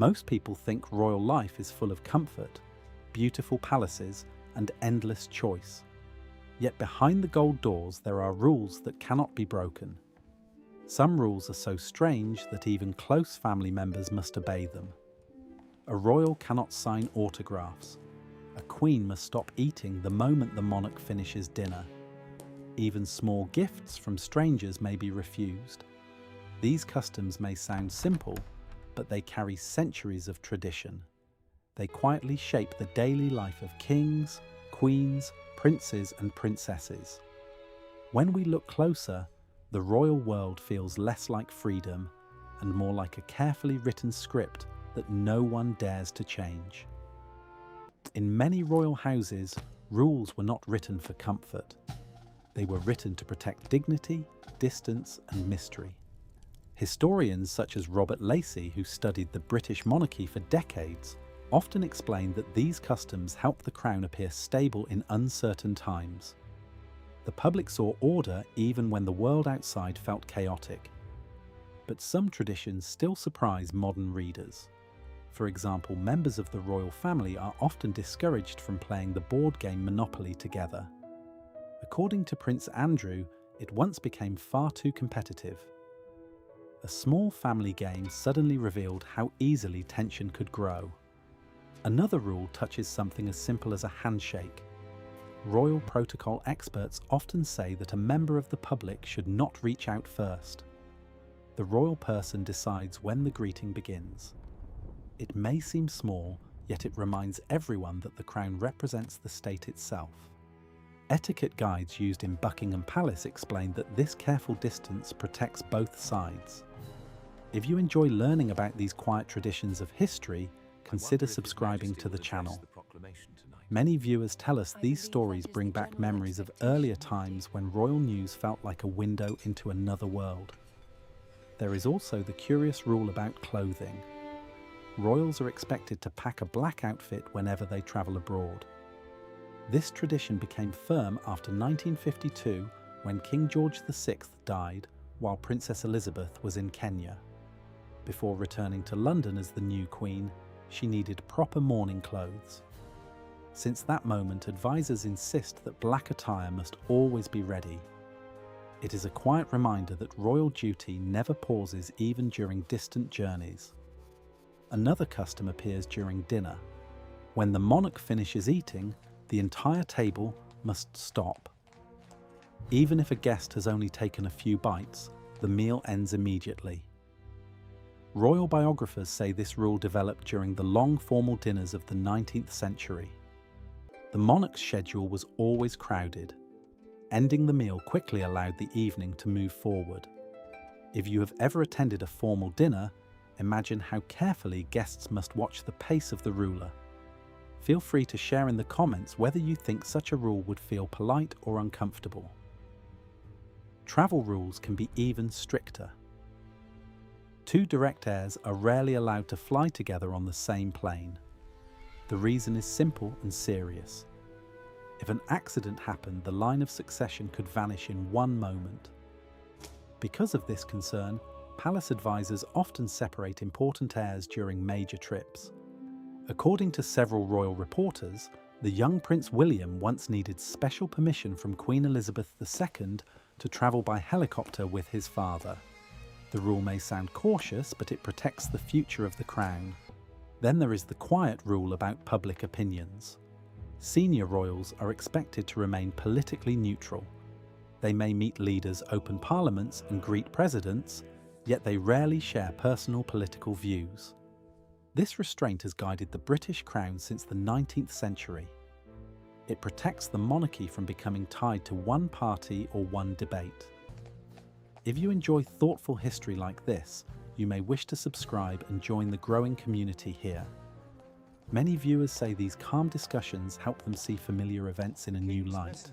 Most people think royal life is full of comfort, beautiful palaces, and endless choice. Yet behind the gold doors there are rules that cannot be broken. Some rules are so strange that even close family members must obey them. A royal cannot sign autographs. A queen must stop eating the moment the monarch finishes dinner. Even small gifts from strangers may be refused. These customs may sound simple, but they carry centuries of tradition. They quietly shape the daily life of kings, queens, princes, and princesses. When we look closer, the royal world feels less like freedom and more like a carefully written script that no one dares to change. In many royal houses, rules were not written for comfort. They were written to protect dignity, distance, and mystery. Historians such as Robert Lacey, who studied the British monarchy for decades, often explain that these customs help the crown appear stable in uncertain times. The public saw order even when the world outside felt chaotic. But some traditions still surprise modern readers. For example, members of the royal family are often discouraged from playing the board game Monopoly together. According to Prince Andrew, it once became far too competitive. A small family game suddenly revealed how easily tension could grow. Another rule touches something as simple as a handshake. Royal protocol experts often say that a member of the public should not reach out first. The royal person decides when the greeting begins. It may seem small, yet it reminds everyone that the crown represents the state itself. Etiquette guides used in Buckingham Palace explain that this careful distance protects both sides. If you enjoy learning about these quiet traditions of history, consider subscribing to the channel. Many viewers tell us these stories bring back memories of earlier times when royal news felt like a window into another world. There is also the curious rule about clothing. Royals are expected to pack a black outfit whenever they travel abroad. This tradition became firm after 1952 when King George VI died while Princess Elizabeth was in Kenya. Before returning to London as the new queen, she needed proper mourning clothes. Since that moment, advisors insist that black attire must always be ready. It is a quiet reminder that royal duty never pauses even during distant journeys. Another custom appears during dinner. When the monarch finishes eating, the entire table must stop. Even if a guest has only taken a few bites, the meal ends immediately. Royal biographers say this rule developed during the long formal dinners of the 19th century. The monarch's schedule was always crowded. Ending the meal quickly allowed the evening to move forward. If you have ever attended a formal dinner, imagine how carefully guests must watch the pace of the ruler. Feel free to share in the comments whether you think such a rule would feel polite or uncomfortable. Travel rules can be even stricter. Two direct heirs are rarely allowed to fly together on the same plane. The reason is simple and serious. If an accident happened, the line of succession could vanish in one moment. Because of this concern, palace advisors often separate important heirs during major trips. According to several royal reporters, the young Prince William once needed special permission from Queen Elizabeth II to travel by helicopter with his father. The rule may sound cautious, but it protects the future of the crown. Then there is the quiet rule about public opinions. Senior royals are expected to remain politically neutral. They may meet leaders, open parliaments, and greet presidents, yet they rarely share personal political views. This restraint has guided the British crown since the 19th century. It protects the monarchy from becoming tied to one party or one debate. If you enjoy thoughtful history like this, you may wish to subscribe and join the growing community here. Many viewers say these calm discussions help them see familiar events in a new light.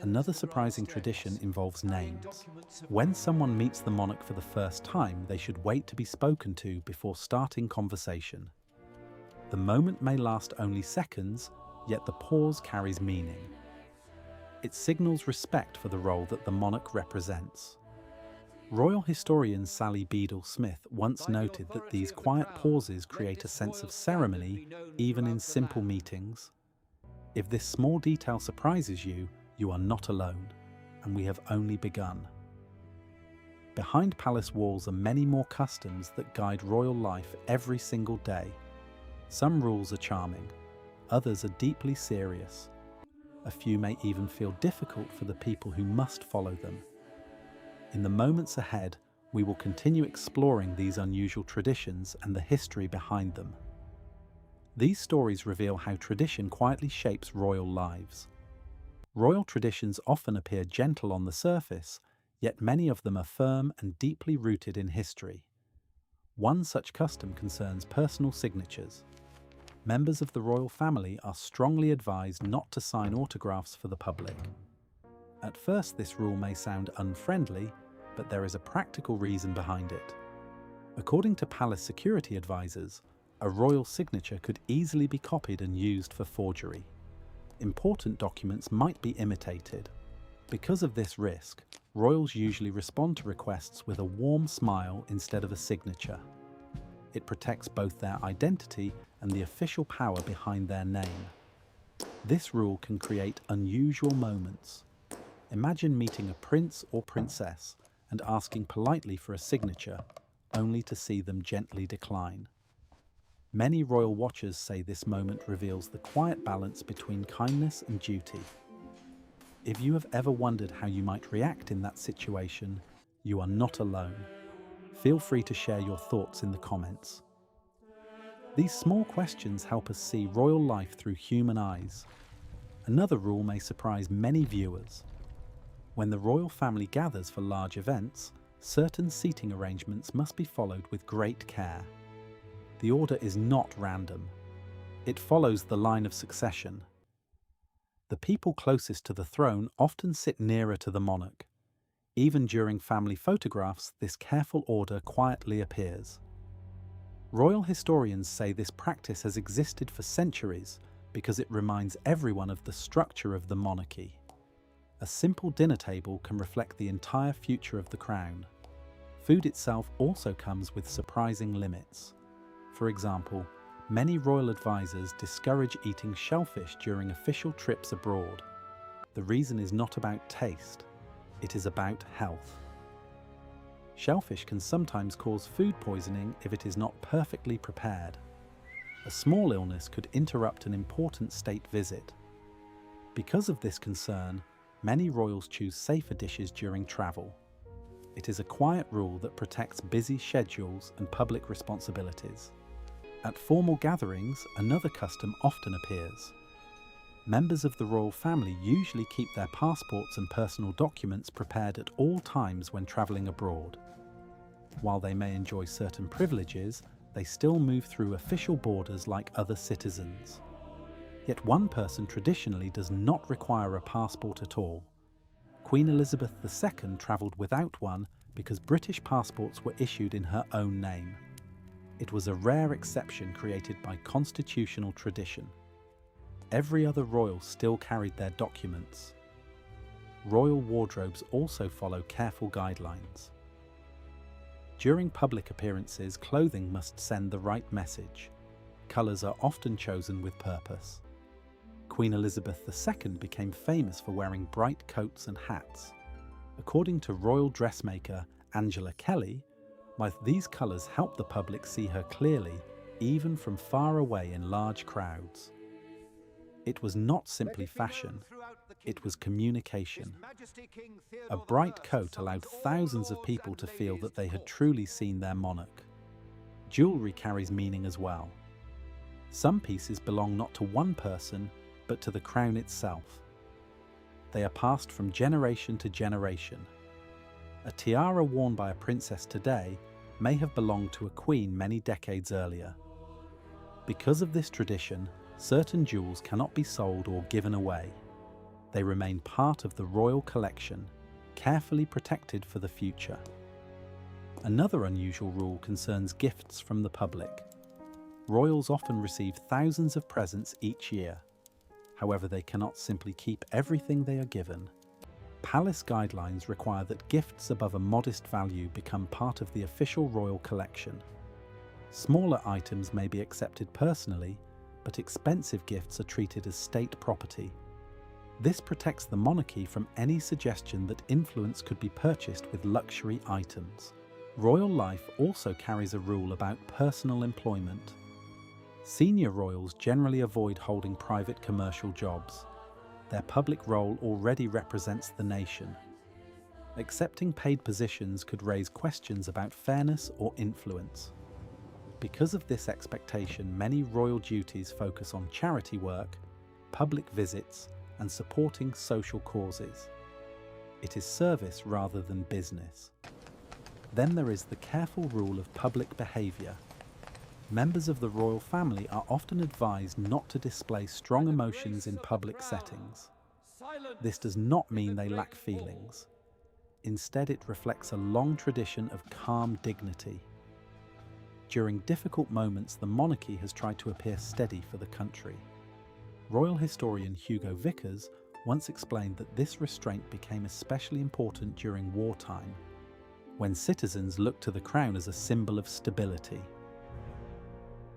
Another surprising tradition involves names. When someone meets the monarch for the first time, they should wait to be spoken to before starting conversation. The moment may last only seconds, yet the pause carries meaning. It signals respect for the role that the monarch represents. Royal historian Sally Beadle-Smith once noted that these quiet pauses create a sense of ceremony even in simple meetings. If this small detail surprises you, you are not alone, and we have only begun. Behind palace walls are many more customs that guide royal life every single day. Some rules are charming, others are deeply serious. A few may even feel difficult for the people who must follow them. In the moments ahead, we will continue exploring these unusual traditions and the history behind them. These stories reveal how tradition quietly shapes royal lives. Royal traditions often appear gentle on the surface, yet many of them are firm and deeply rooted in history. One such custom concerns personal signatures. Members of the royal family are strongly advised not to sign autographs for the public. At first, this rule may sound unfriendly, but there is a practical reason behind it. According to palace security advisors, a royal signature could easily be copied and used for forgery. Important documents might be imitated. Because of this risk, royals usually respond to requests with a warm smile instead of a signature. It protects both their identity and the official power behind their name. This rule can create unusual moments. Imagine meeting a prince or princess and asking politely for a signature, only to see them gently decline. Many royal watchers say this moment reveals the quiet balance between kindness and duty. If you have ever wondered how you might react in that situation, you are not alone. Feel free to share your thoughts in the comments. These small questions help us see royal life through human eyes. Another rule may surprise many viewers. When the royal family gathers for large events, certain seating arrangements must be followed with great care. The order is not random. It follows the line of succession. The people closest to the throne often sit nearer to the monarch. Even during family photographs, this careful order quietly appears. Royal historians say this practice has existed for centuries because it reminds everyone of the structure of the monarchy. A simple dinner table can reflect the entire future of the crown. Food itself also comes with surprising limits. For example, many royal advisors discourage eating shellfish during official trips abroad. The reason is not about taste, it is about health. Shellfish can sometimes cause food poisoning if it is not perfectly prepared. A small illness could interrupt an important state visit. Because of this concern, many royals choose safer dishes during travel. It is a quiet rule that protects busy schedules and public responsibilities. At formal gatherings, another custom often appears. Members of the royal family usually keep their passports and personal documents prepared at all times when travelling abroad. While they may enjoy certain privileges, they still move through official borders like other citizens. Yet one person traditionally does not require a passport at all. Queen Elizabeth II travelled without one because British passports were issued in her own name. It was a rare exception created by constitutional tradition. Every other royal still carried their documents. Royal wardrobes also follow careful guidelines. During public appearances, clothing must send the right message. Colours are often chosen with purpose. Queen Elizabeth II became famous for wearing bright coats and hats. According to royal dressmaker Angela Kelly, these colours help the public see her clearly, even from far away in large crowds. It was not simply fashion, it was communication. A bright coat allowed thousands of people to feel that they had truly seen their monarch. Jewellery carries meaning as well. Some pieces belong not to one person, but to the crown itself. They are passed from generation to generation. A tiara worn by a princess today may have belonged to a queen many decades earlier. Because of this tradition, certain jewels cannot be sold or given away. They remain part of the royal collection, carefully protected for the future. Another unusual rule concerns gifts from the public. Royals often receive thousands of presents each year. However, they cannot simply keep everything they are given. Palace guidelines require that gifts above a modest value become part of the official royal collection. Smaller items may be accepted personally, but expensive gifts are treated as state property. This protects the monarchy from any suggestion that influence could be purchased with luxury items. Royal life also carries a rule about personal employment. Senior royals generally avoid holding private commercial jobs. Their public role already represents the nation. Accepting paid positions could raise questions about fairness or influence. Because of this expectation, many royal duties focus on charity work, public visits, and supporting social causes. It is service rather than business. Then there is the careful rule of public behaviour. Members of the royal family are often advised not to display strong emotions in public settings. This does not mean they lack feelings. Instead, it reflects a long tradition of calm dignity. During difficult moments, the monarchy has tried to appear steady for the country. Royal historian Hugo Vickers once explained that this restraint became especially important during wartime, when citizens looked to the crown as a symbol of stability.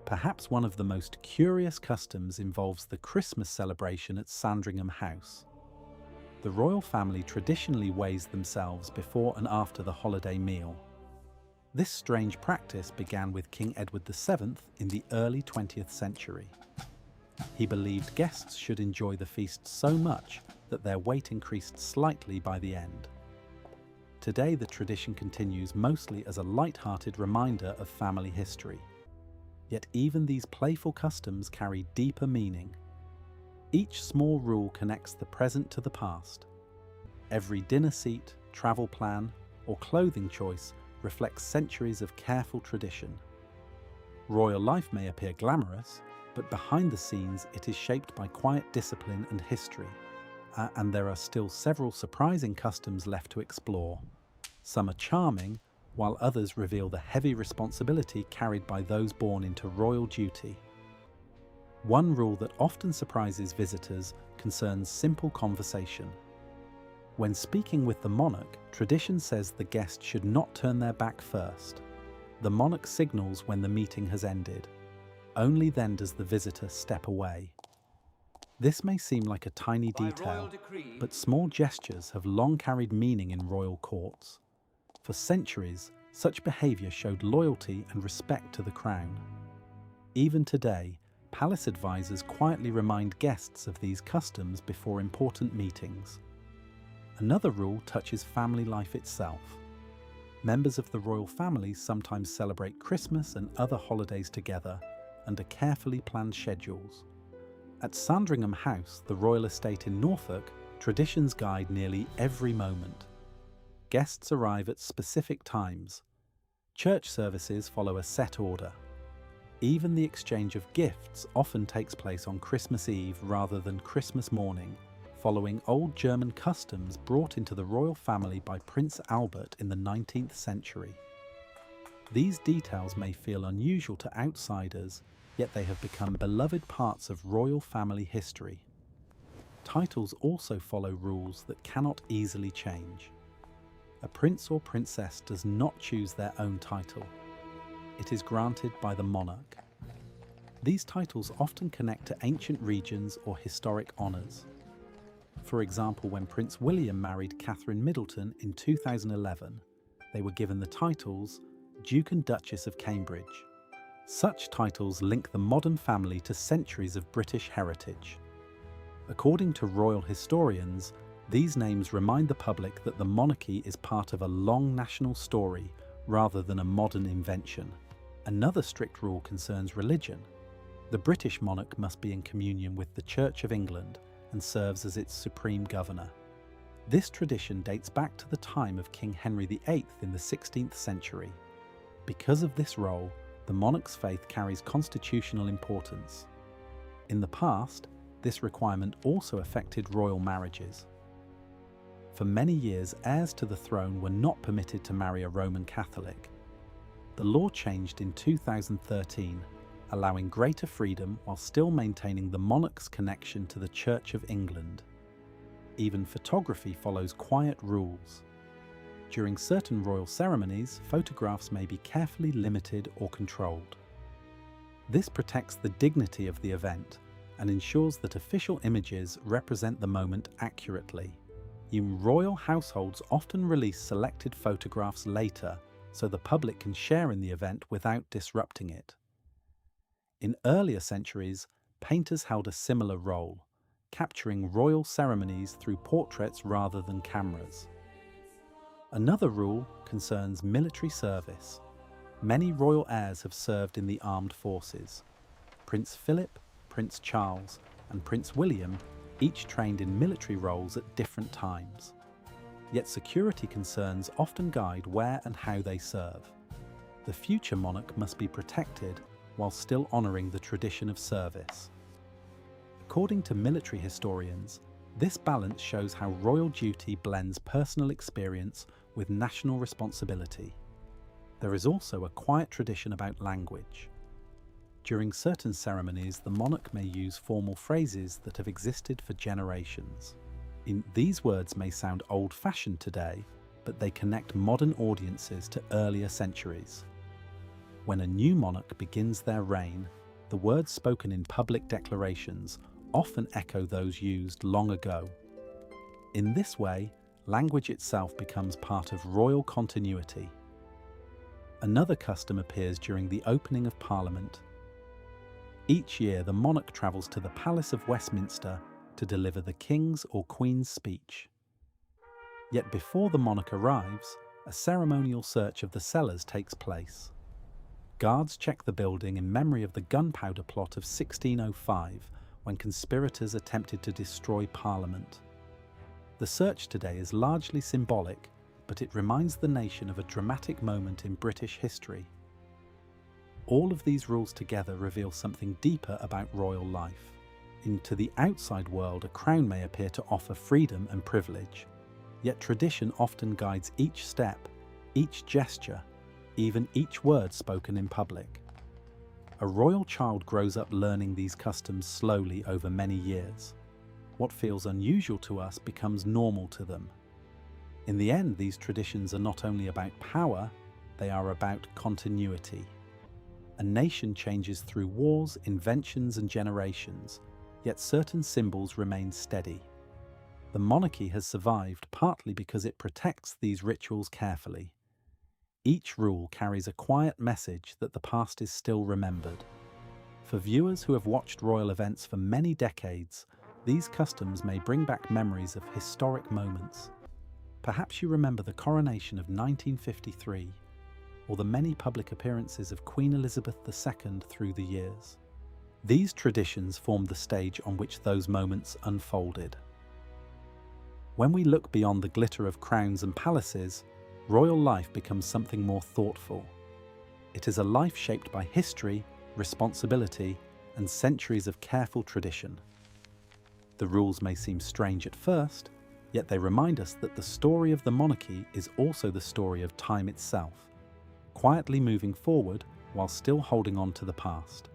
Perhaps one of the most curious customs involves the Christmas celebration at Sandringham House. The royal family traditionally weighs themselves before and after the holiday meal. This strange practice began with King Edward VII in the early 20th century. He believed guests should enjoy the feast so much that their weight increased slightly by the end. Today, the tradition continues mostly as a light-hearted reminder of family history. Yet even these playful customs carry deeper meaning. Each small rule connects the present to the past. Every dinner seat, travel plan, or clothing choice reflects centuries of careful tradition. Royal life may appear glamorous, but behind the scenes it is shaped by quiet discipline and history. And there are still several surprising customs left to explore. Some are charming, while others reveal the heavy responsibility carried by those born into royal duty. One rule that often surprises visitors concerns simple conversation. When speaking with the monarch, tradition says the guest should not turn their back first. The monarch signals when the meeting has ended. Only then does the visitor step away. This may seem like a tiny detail, but small gestures have long carried meaning in royal courts. For centuries, such behaviour showed loyalty and respect to the crown. Even today, palace advisors quietly remind guests of these customs before important meetings. Another rule touches family life itself. Members of the royal family sometimes celebrate Christmas and other holidays together under carefully planned schedules. At Sandringham House, the royal estate in Norfolk, traditions guide nearly every moment. Guests arrive at specific times. Church services follow a set order. Even the exchange of gifts often takes place on Christmas Eve rather than Christmas morning, following old German customs brought into the royal family by Prince Albert in the 19th century. These details may feel unusual to outsiders, yet they have become beloved parts of royal family history. Titles also follow rules that cannot easily change. A prince or princess does not choose their own title. It is granted by the monarch. These titles often connect to ancient regions or historic honours. For example, when Prince William married Catherine Middleton in 2011, they were given the titles Duke and Duchess of Cambridge. Such titles link the modern family to centuries of British heritage. According to royal historians, these names remind the public that the monarchy is part of a long national story rather than a modern invention. Another strict rule concerns religion. The British monarch must be in communion with the Church of England and serves as its supreme governor. This tradition dates back to the time of King Henry VIII in the 16th century. Because of this role, the monarch's faith carries constitutional importance. In the past, this requirement also affected royal marriages. For many years, heirs to the throne were not permitted to marry a Roman Catholic. The law changed in 2013, allowing greater freedom while still maintaining the monarch's connection to the Church of England. Even photography follows quiet rules. During certain royal ceremonies, photographs may be carefully limited or controlled. This protects the dignity of the event and ensures that official images represent the moment accurately. In royal households often release selected photographs later so the public can share in the event without disrupting it. In earlier centuries, painters held a similar role, capturing royal ceremonies through portraits rather than cameras. Another rule concerns military service. Many royal heirs have served in the armed forces. Prince Philip, Prince Charles, and Prince William each trained in military roles at different times. Yet security concerns often guide where and how they serve. The future monarch must be protected while still honouring the tradition of service. According to military historians, this balance shows how royal duty blends personal experience with national responsibility. There is also a quiet tradition about language. During certain ceremonies, the monarch may use formal phrases that have existed for generations. These words may sound old-fashioned today, but they connect modern audiences to earlier centuries. When a new monarch begins their reign, the words spoken in public declarations often echo those used long ago. In this way, language itself becomes part of royal continuity. Another custom appears during the opening of Parliament. Each year, the monarch travels to the Palace of Westminster to deliver the King's or Queen's speech. Yet before the monarch arrives, a ceremonial search of the cellars takes place. Guards check the building in memory of the gunpowder plot of 1605, when conspirators attempted to destroy Parliament. The search today is largely symbolic, but it reminds the nation of a dramatic moment in British history. All of these rules together reveal something deeper about royal life. To the outside world, a crown may appear to offer freedom and privilege, yet tradition often guides each step, each gesture, even each word spoken in public. A royal child grows up learning these customs slowly over many years. What feels unusual to us becomes normal to them. In the end, these traditions are not only about power, they are about continuity. A nation changes through wars, inventions, and generations, yet certain symbols remain steady. The monarchy has survived partly because it protects these rituals carefully. Each rule carries a quiet message that the past is still remembered. For viewers who have watched royal events for many decades, these customs may bring back memories of historic moments. Perhaps you remember the coronation of 1953, or the many public appearances of Queen Elizabeth II through the years. These traditions formed the stage on which those moments unfolded. When we look beyond the glitter of crowns and palaces, royal life becomes something more thoughtful. It is a life shaped by history, responsibility, and centuries of careful tradition. The rules may seem strange at first, yet they remind us that the story of the monarchy is also the story of time itself, quietly moving forward while still holding on to the past.